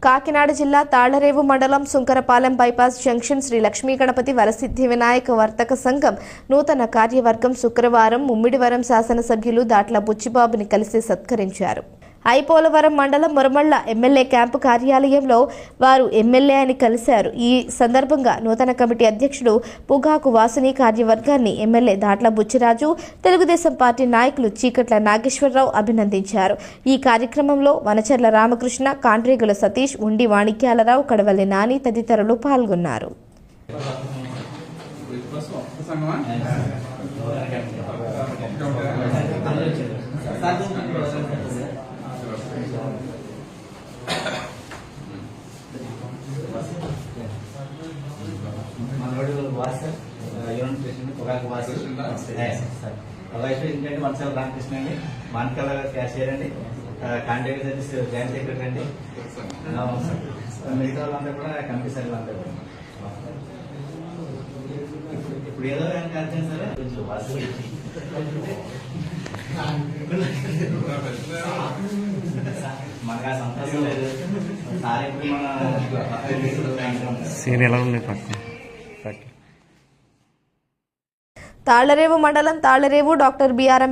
కాకినాడ జిల్లా తాళ్లరేవు మండలం Sunkarapalem bypass junction Shri Lakshmi Ganapati Varasiddhi Vinayaka వర్తక సంఘం నూతన కార్యవర్గం శుక్రవారం ముమ్మిడివరం శాసనసభ్యులు దాట్ల బుచ్చిబాబుని కలిసి సత్కరించారు. ఐపోలవరం మండలం మురమళ్ల ఎమ్మెల్యే క్యాంపు కార్యాలయంలో వారు ఎమ్మెల్యే అని కలిశారు. ఈ సందర్భంగా నూతన కమిటీ అధ్యక్షుడు పుగాకు వాసుని కార్యవర్గాన్ని ఎమ్మెల్యే దాట్ల బుచ్చిరాజు, తెలుగుదేశం పార్టీ నాయకులు చీకట్ల నాగేశ్వరరావు అభినందించారు. ఈ కార్యక్రమంలో వనచర్ల రామకృష్ణ, కాండ్రేగుల సతీష్, ఉండి వాణిక్యాలరావు, కడవల్లి నాని తదితరులు పాల్గొన్నారు. ఏంటంటే వనసాల రామకృష్ణ అండి, మానకాల క్యాషియర్ అండి, కాంట్రాక్ట్ సర్వీస్ జాయింట్ సెక్రటరీ అండి. మిగతా వాళ్ళంతా కూడా కమిటీ సభ్యులు అంతా కూడా ఇప్పుడు ఏదో కార్యక్రమం సరే మనకు ఆ సంతోషం లేదు సార్. ఇప్పుడు మన తాళ్లరేవు మండలం తాళ్లరేవు డాక్టర్ బిఆర్ఎం